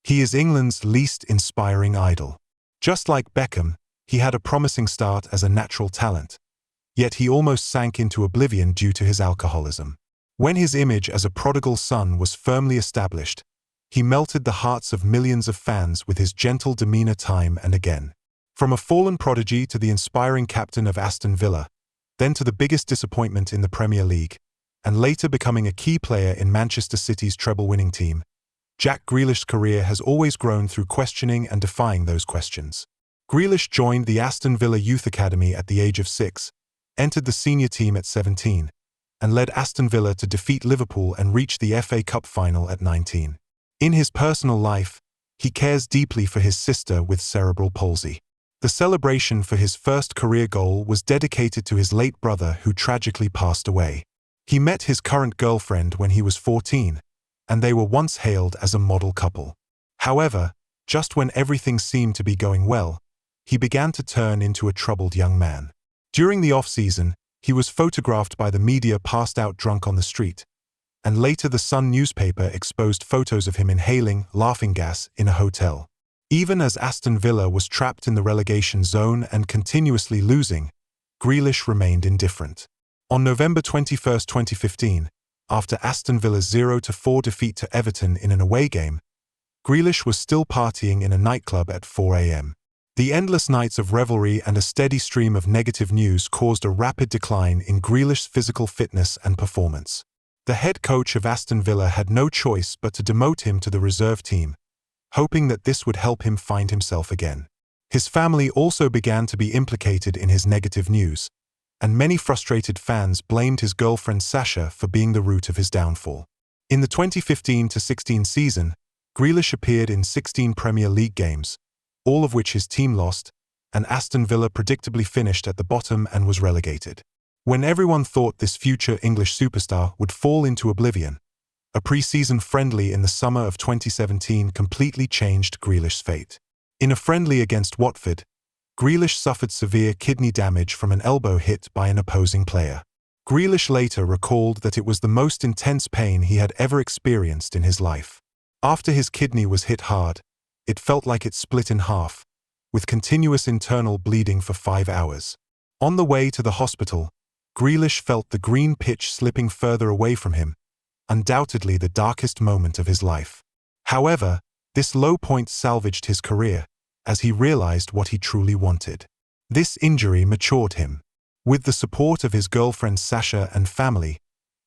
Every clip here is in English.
He is England's least inspiring idol. Just like Beckham, he had a promising start as a natural talent. Yet he almost sank into oblivion due to his alcoholism. When his image as a prodigal son was firmly established, he melted the hearts of millions of fans with his gentle demeanor time and again. From a fallen prodigy to the inspiring captain of Aston Villa, then to the biggest disappointment in the Premier League, and later becoming a key player in Manchester City's treble-winning team, Jack Grealish's career has always grown through questioning and defying those questions. Grealish joined the Aston Villa Youth Academy at the age of 6, entered the senior team at 17, and led Aston Villa to defeat Liverpool and reach the FA Cup final at 19. In his personal life, he cares deeply for his sister with cerebral palsy. The celebration for his first career goal was dedicated to his late brother who tragically passed away. He met his current girlfriend when he was 14, and they were once hailed as a model couple. However, just when everything seemed to be going well, he began to turn into a troubled young man. During the off-season, he was photographed by the media passed out drunk on the street, and later the Sun newspaper exposed photos of him inhaling laughing gas in a hotel. Even as Aston Villa was trapped in the relegation zone and continuously losing, Grealish remained indifferent. On November 21, 2015, after Aston Villa's 0-4 defeat to Everton in an away game, Grealish was still partying in a nightclub at 4 a.m. The endless nights of revelry and a steady stream of negative news caused a rapid decline in Grealish's physical fitness and performance. The head coach of Aston Villa had no choice but to demote him to the reserve team, hoping that this would help him find himself again. His family also began to be implicated in his negative news, and many frustrated fans blamed his girlfriend Sasha for being the root of his downfall. In the 2015-16 season, Grealish appeared in 16 Premier League games, all of which his team lost, and Aston Villa predictably finished at the bottom and was relegated. When everyone thought this future English superstar would fall into oblivion, a pre-season friendly in the summer of 2017 completely changed Grealish's fate. In a friendly against Watford, Grealish suffered severe kidney damage from an elbow hit by an opposing player. Grealish later recalled that it was the most intense pain he had ever experienced in his life. After his kidney was hit hard, it felt like it split in half, with continuous internal bleeding for 5 hours. On the way to the hospital, Grealish felt the green pitch slipping further away from him, undoubtedly the darkest moment of his life. However, this low point salvaged his career, as he realized what he truly wanted. This injury matured him. With the support of his girlfriend Sasha and family,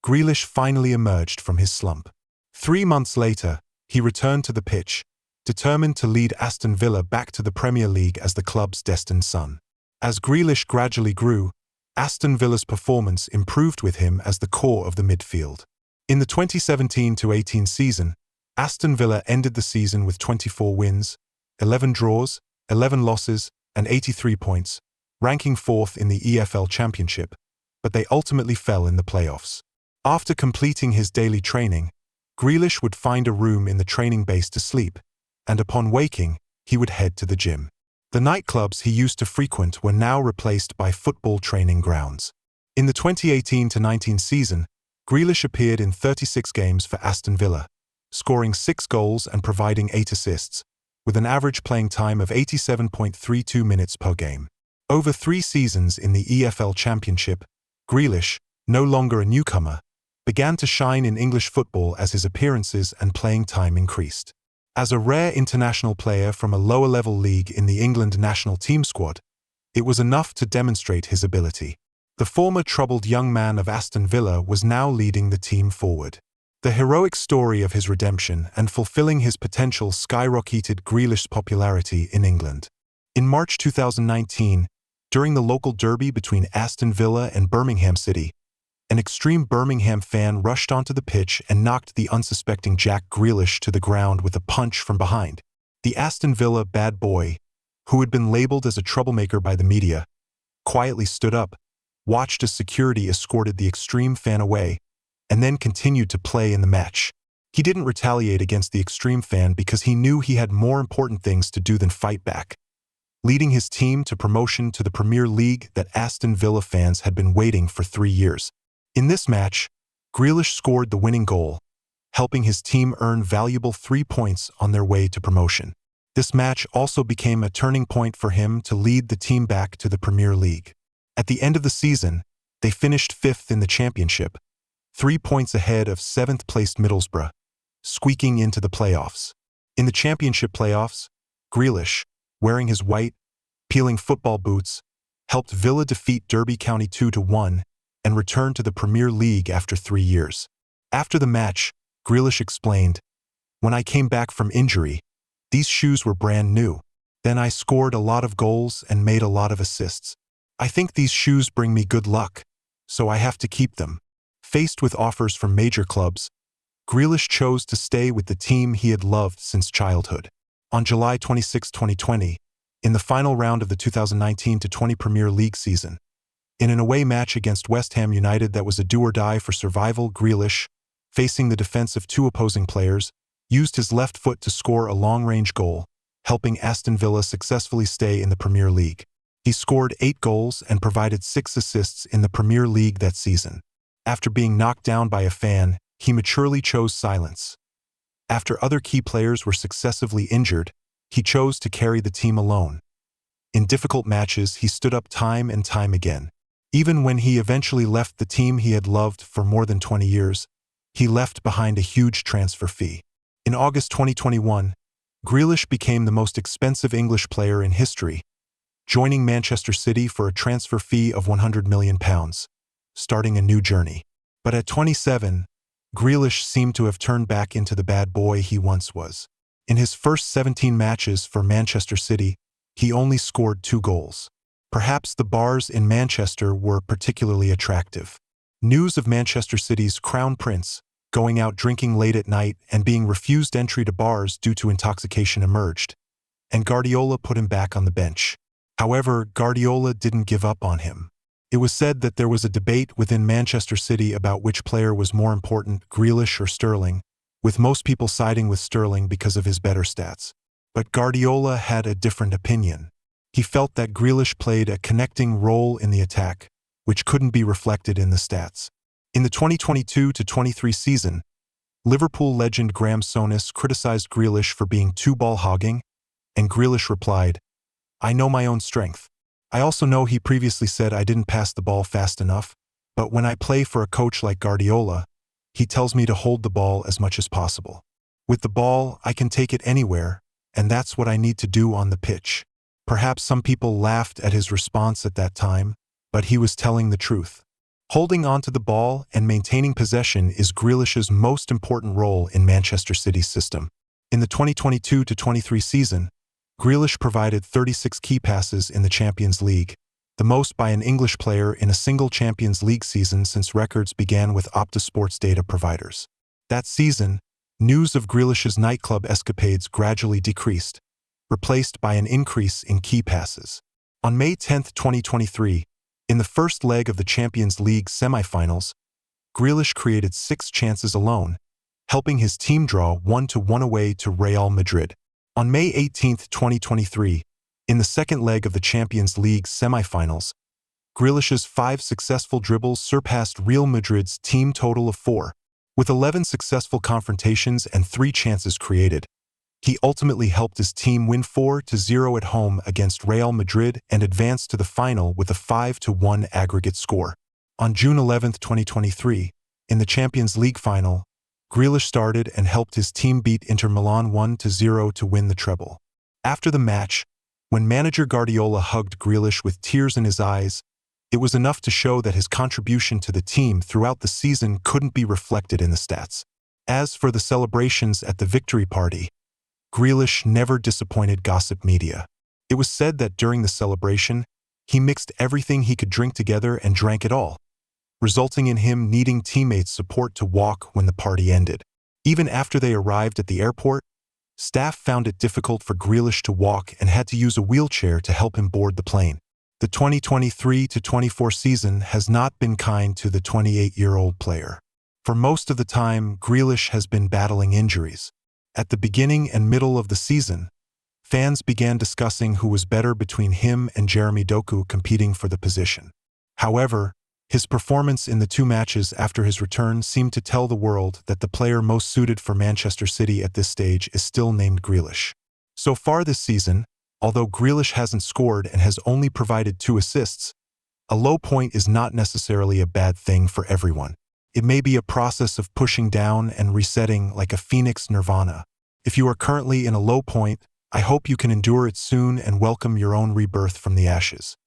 Grealish finally emerged from his slump. 3 months later, he returned to the pitch, determined to lead Aston Villa back to the Premier League as the club's destined son. As Grealish gradually grew, Aston Villa's performance improved with him as the core of the midfield. In the 2017-18 season, Aston Villa ended the season with 24 wins, 11 draws, 11 losses, and 83 points, ranking 4th in the EFL Championship, but they ultimately fell in the playoffs. After completing his daily training, Grealish would find a room in the training base to sleep, and upon waking, he would head to the gym. The nightclubs he used to frequent were now replaced by football training grounds. In the 2018-19 season, Grealish appeared in 36 games for Aston Villa, scoring 6 goals and providing 8 assists, with an average playing time of 87.32 minutes per game. Over 3 seasons in the EFL Championship, Grealish, no longer a newcomer, began to shine in English football as his appearances and playing time increased. As a rare international player from a lower-level league in the England national team squad, it was enough to demonstrate his ability. The former troubled young man of Aston Villa was now leading the team forward. The heroic story of his redemption and fulfilling his potential skyrocketed Grealish's popularity in England. In March 2019, during the local derby between Aston Villa and Birmingham City, an extreme Birmingham fan rushed onto the pitch and knocked the unsuspecting Jack Grealish to the ground with a punch from behind. The Aston Villa bad boy, who had been labeled as a troublemaker by the media, quietly stood up, watched as security escorted the extreme fan away, and then continued to play in the match. He didn't retaliate against the extreme fan because he knew he had more important things to do than fight back, leading his team to promotion to the Premier League that Aston Villa fans had been waiting for 3 years. In this match, Grealish scored the winning goal, helping his team earn valuable 3 points on their way to promotion. This match also became a turning point for him to lead the team back to the Premier League. At the end of the season, they finished 5th in the championship, 3 points ahead of 7th-placed Middlesbrough, squeaking into the playoffs. In the championship playoffs, Grealish, wearing his white, peeling football boots, helped Villa defeat Derby County 2-1 and return to the Premier League after 3 years. After the match, Grealish explained, "When I came back from injury, these shoes were brand new. Then I scored a lot of goals and made a lot of assists. I think these shoes bring me good luck, so I have to keep them." Faced with offers from major clubs, Grealish chose to stay with the team he had loved since childhood. On July 26, 2020, in the final round of the 2019-20 Premier League season, in an away match against West Ham United that was a do-or-die for survival, Grealish, facing the defense of 2 opposing players, used his left foot to score a long-range goal, helping Aston Villa successfully stay in the Premier League. He scored 8 goals and provided 6 assists in the Premier League that season. After being knocked down by a fan, he maturely chose silence. After other key players were successively injured, he chose to carry the team alone. In difficult matches, he stood up time and time again. Even when he eventually left the team he had loved for more than 20 years, he left behind a huge transfer fee. In August 2021, Grealish became the most expensive English player in history, joining Manchester City for a transfer fee of £100 million, starting a new journey. But at 27, Grealish seemed to have turned back into the bad boy he once was. In his first 17 matches for Manchester City, he only scored 2 goals. Perhaps the bars in Manchester were particularly attractive. News of Manchester City's Crown Prince going out drinking late at night and being refused entry to bars due to intoxication emerged, and Guardiola put him back on the bench. However, Guardiola didn't give up on him. It was said that there was a debate within Manchester City about which player was more important, Grealish or Sterling, with most people siding with Sterling because of his better stats. But Guardiola had a different opinion. He felt that Grealish played a connecting role in the attack, which couldn't be reflected in the stats. In the 2022-23 season, Liverpool legend Graham Souness criticized Grealish for being too ball-hogging, and Grealish replied, "I know my own strength. I also know he previously said I didn't pass the ball fast enough, but when I play for a coach like Guardiola, he tells me to hold the ball as much as possible. With the ball, I can take it anywhere, and that's what I need to do on the pitch." Perhaps some people laughed at his response at that time, but he was telling the truth. Holding onto the ball and maintaining possession is Grealish's most important role in Manchester City's system. In the 2022-23 season, Grealish provided 36 key passes in the Champions League, the most by an English player in a single Champions League season since records began with Opta sports data providers. That season, news of Grealish's nightclub escapades gradually decreased, replaced by an increase in key passes. On May 10, 2023, in the first leg of the Champions League semi-finals, Grealish created 6 chances alone, helping his team draw 1-1 away to Real Madrid. On May 18, 2023, in the second leg of the Champions League semi-finals, Grealish's 5 successful dribbles surpassed Real Madrid's team total of 4. With 11 successful confrontations and 3 chances created, he ultimately helped his team win 4-0 at home against Real Madrid and advance to the final with a 5-1 aggregate score. On June 11, 2023, in the Champions League final, Grealish started and helped his team beat Inter Milan 1-0 to win the treble. After the match, when manager Guardiola hugged Grealish with tears in his eyes, it was enough to show that his contribution to the team throughout the season couldn't be reflected in the stats. As for the celebrations at the victory party, Grealish never disappointed gossip media. It was said that during the celebration, he mixed everything he could drink together and drank it all, resulting in him needing teammates' support to walk when the party ended. Even after they arrived at the airport, staff found it difficult for Grealish to walk and had to use a wheelchair to help him board the plane. The 2023-24 season has not been kind to the 28-year-old player. For most of the time, Grealish has been battling injuries. At the beginning and middle of the season, fans began discussing who was better between him and Jeremy Doku competing for the position. However, His performance in the 2 matches after his return seemed to tell the world that the player most suited for Manchester City at this stage is still named Grealish. So far this season, although Grealish hasn't scored and has only provided 2 assists, a low point is not necessarily a bad thing for everyone. It may be a process of pushing down and resetting like a phoenix nirvana. If you are currently in a low point, I hope you can endure it soon and welcome your own rebirth from the ashes.